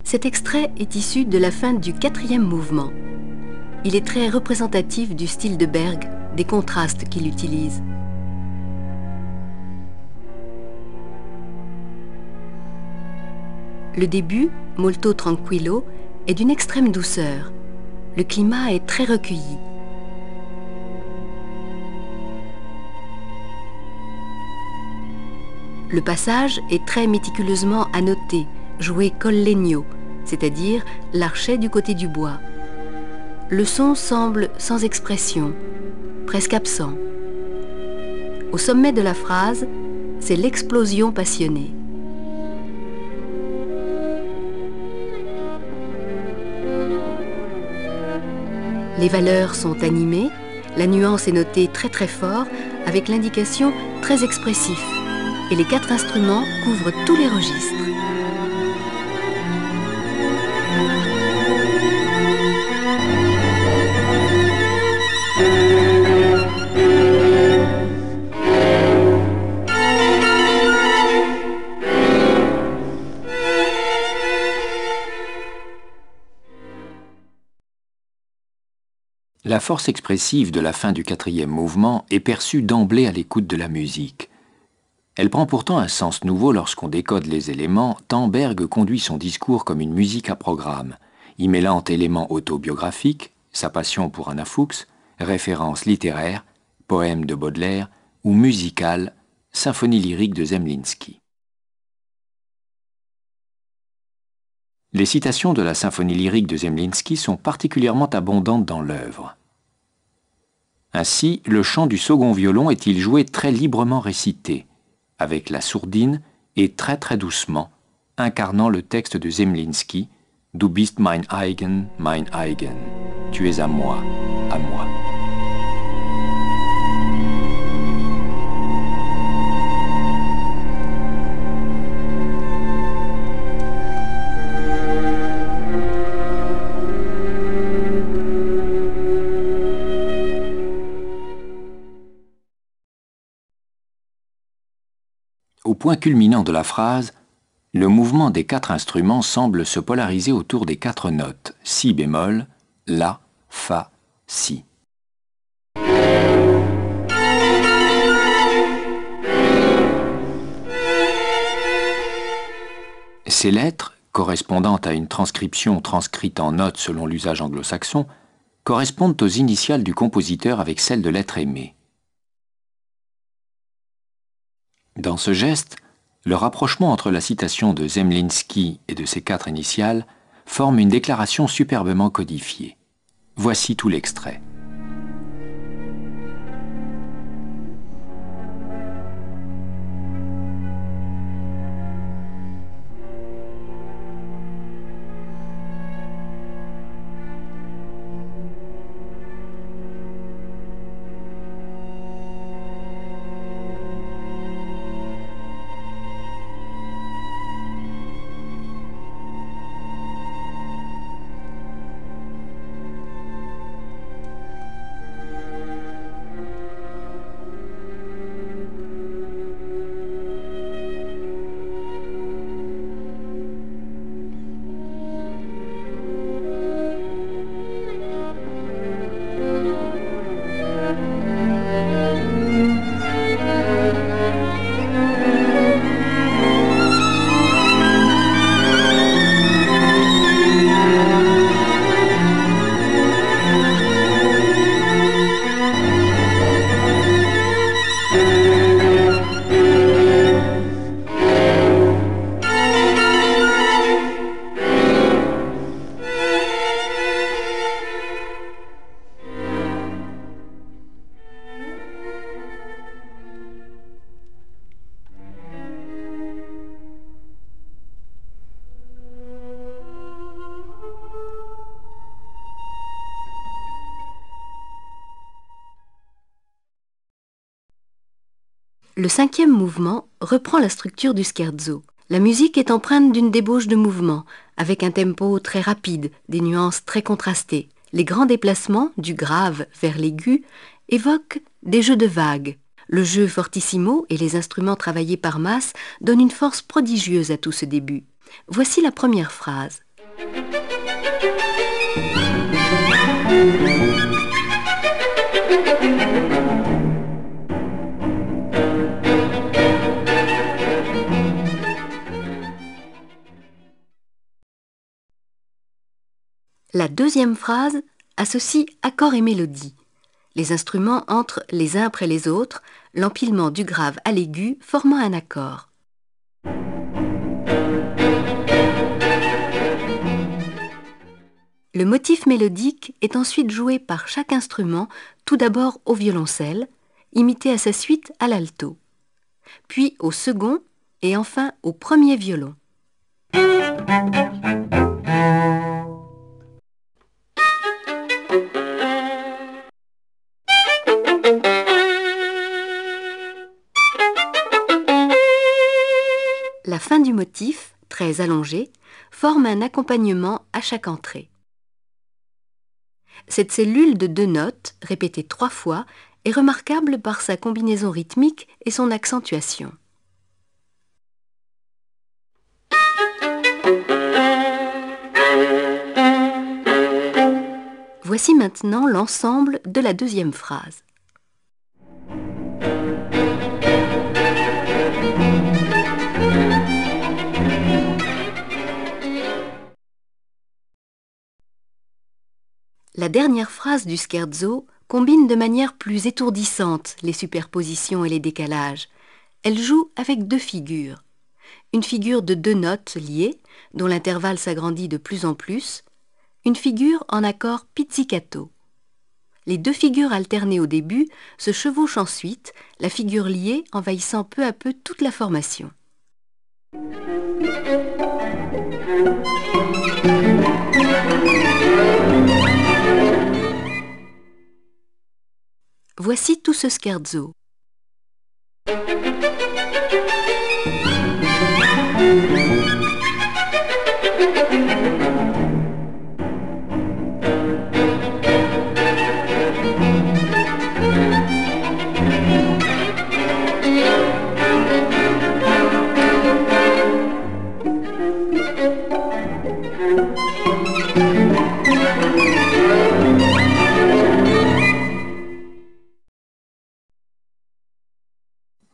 Cet extrait est issu de la fin du 4e mouvement. Il est très représentatif du style de Berg, des contrastes qu'il utilise. Le début, molto tranquillo, est d'une extrême douceur. Le climat est très recueilli. Le passage est très méticuleusement annoté, joué col legno, c'est-à-dire l'archet du côté du bois. Le son semble sans expression, presque absent. Au sommet de la phrase, c'est l'explosion passionnée. Les valeurs sont animées, la nuance est notée très très fort, avec l'indication très expressif, et les 4 instruments couvrent tous les registres. La force expressive de la fin du 4e mouvement est perçue d'emblée à l'écoute de la musique. Elle prend pourtant un sens nouveau lorsqu'on décode les éléments, tant Berg conduit son discours comme une musique à programme, y mêlant éléments autobiographiques, sa passion pour Anna Fuchs, références littéraires, poèmes de Baudelaire, ou musicales, symphonie lyrique de Zemlinsky. Les citations de la symphonie lyrique de Zemlinsky sont particulièrement abondantes dans l'œuvre. Ainsi, le chant du second violon est-il joué très librement récité, avec la sourdine et très très doucement, incarnant le texte de Zemlinsky, « Du bist mein eigen, tu es à moi, à moi ». Au point culminant de la phrase, le mouvement des 4 instruments semble se polariser autour des 4 notes si bémol, la, fa, si. Ces lettres, correspondant à une transcription transcrite en notes selon l'usage anglo-saxon, correspondent aux initiales du compositeur avec celles de l'être aimé. Dans ce geste, le rapprochement entre la citation de Zemlinsky et de ses 4 initiales forme une déclaration superbement codifiée. Voici tout l'extrait. Le 5e mouvement reprend la structure du scherzo. La musique est empreinte d'une débauche de mouvement, avec un tempo très rapide, des nuances très contrastées. Les grands déplacements, du grave vers l'aigu, évoquent des jeux de vagues. Le jeu fortissimo et les instruments travaillés par masse donnent une force prodigieuse à tout ce début. Voici la première phrase. La deuxième phrase associe accord et mélodie. Les instruments entrent les uns après les autres, l'empilement du grave à l'aigu formant un accord. Le motif mélodique est ensuite joué par chaque instrument, tout d'abord au violoncelle, imité à sa suite à l'alto, puis au second et enfin au premier violon. La fin du motif, très allongée, forme un accompagnement à chaque entrée. Cette cellule de 2 notes, répétée 3 fois, est remarquable par sa combinaison rythmique et son accentuation. Voici maintenant l'ensemble de la deuxième phrase. La dernière phrase du scherzo combine de manière plus étourdissante les superpositions et les décalages. Elle joue avec 2 figures. Une figure de 2 notes liées, dont l'intervalle s'agrandit de plus en plus, une figure en accord pizzicato. Les 2 figures alternées au début se chevauchent ensuite, la figure liée envahissant peu à peu toute la formation. Voici tout ce scherzo.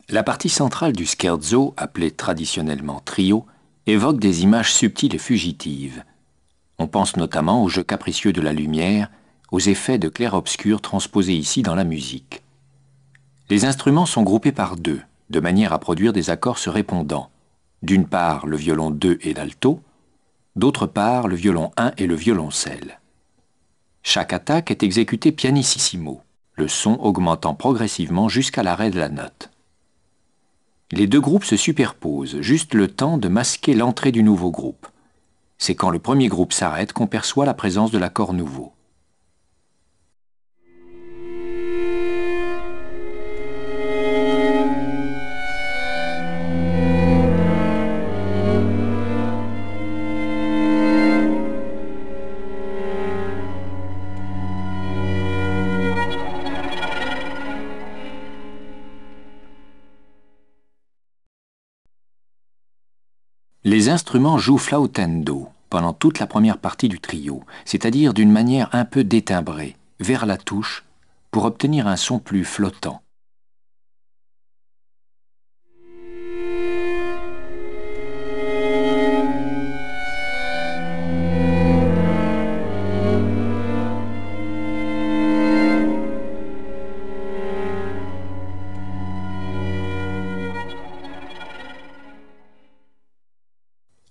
La partie centrale du scherzo, appelée traditionnellement trio, évoque des images subtiles et fugitives. On pense notamment au jeu capricieux de la lumière, aux effets de clair-obscur transposés ici dans la musique. Les instruments sont groupés par 2, de manière à produire des accords se répondant. D'une part, le violon 2 et l'alto, d'autre part, le violon 1 et le violoncelle. Chaque attaque est exécutée pianissimo, le son augmentant progressivement jusqu'à l'arrêt de la note. Les 2 groupes se superposent, juste le temps de masquer l'entrée du nouveau groupe. C'est quand le premier groupe s'arrête qu'on perçoit la présence de l'accord nouveau. Les instruments jouent flautendo pendant toute la première partie du trio, c'est-à-dire d'une manière un peu détimbrée, vers la touche, pour obtenir un son plus flottant.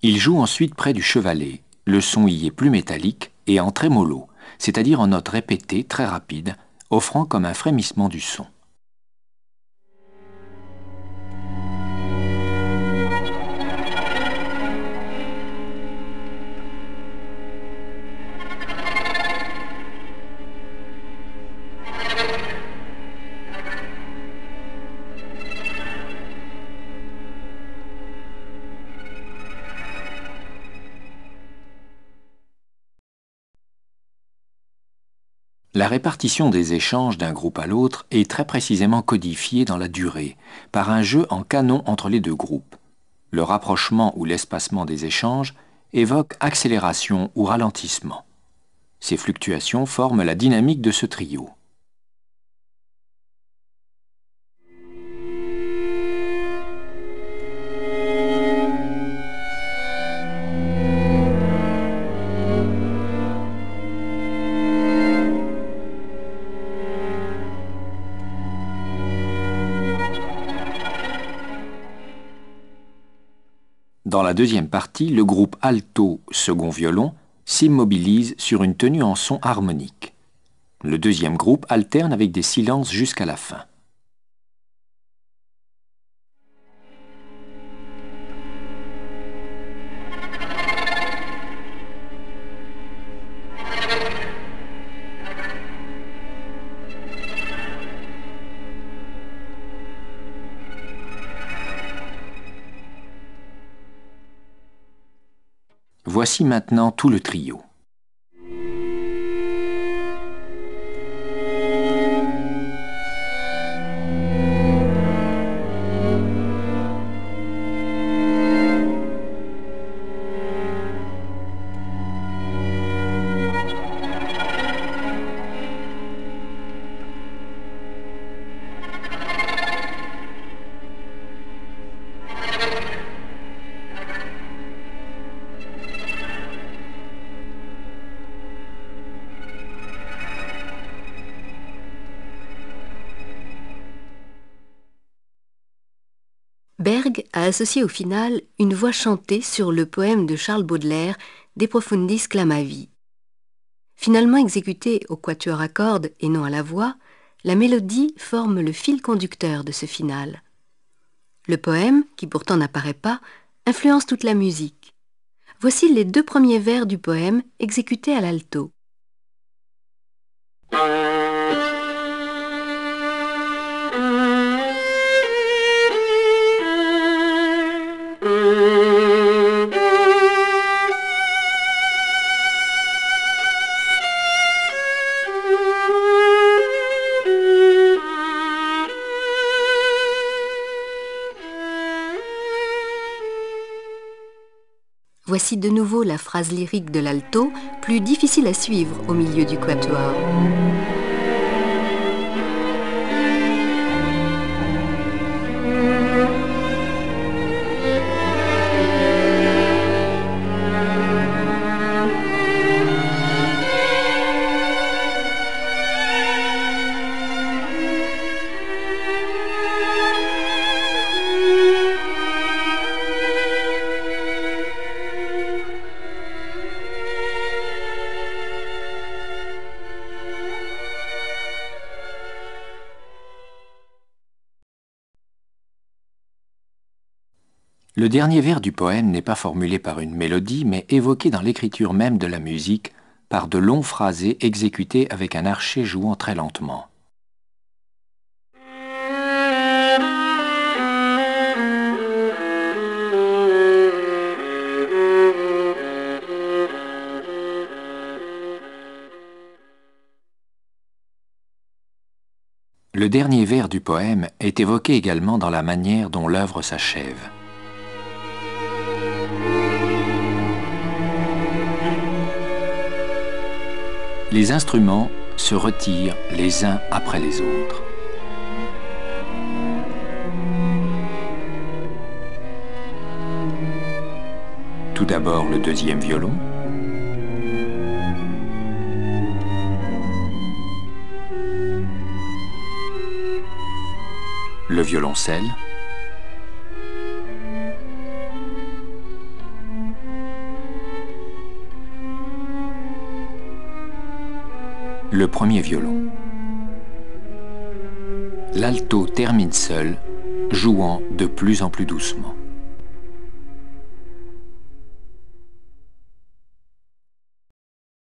Il joue ensuite près du chevalet. Le son y est plus métallique et en trémolo, c'est-à-dire en notes répétées très rapides, offrant comme un frémissement du son. La répartition des échanges d'un groupe à l'autre est très précisément codifiée dans la durée, par un jeu en canon entre les 2 groupes. Le rapprochement ou l'espacement des échanges évoque accélération ou ralentissement. Ces fluctuations forment la dynamique de ce trio. Dans la deuxième partie, le groupe alto second violon s'immobilise sur une tenue en son harmonique. Le deuxième groupe alterne avec des silences jusqu'à la fin. Voici maintenant tout le trio. Berg a associé au final une voix chantée sur le poème de Charles Baudelaire De profundis clamavi. Finalement exécutée au quatuor à cordes et non à la voix, la mélodie forme le fil conducteur de ce final. Le poème, qui pourtant n'apparaît pas, influence toute la musique. Voici les 2 premiers vers du poème exécutés à l'alto. Voici de nouveau la phrase lyrique de l'alto, plus difficile à suivre au milieu du quatuor. Le dernier vers du poème n'est pas formulé par une mélodie, mais évoqué dans l'écriture même de la musique, par de longs phrasés exécutés avec un archet jouant très lentement. Le dernier vers du poème est évoqué également dans la manière dont l'œuvre s'achève. Les instruments se retirent les uns après les autres. Tout d'abord le deuxième violon, le violoncelle, le premier violon. L'alto termine seul, jouant de plus en plus doucement.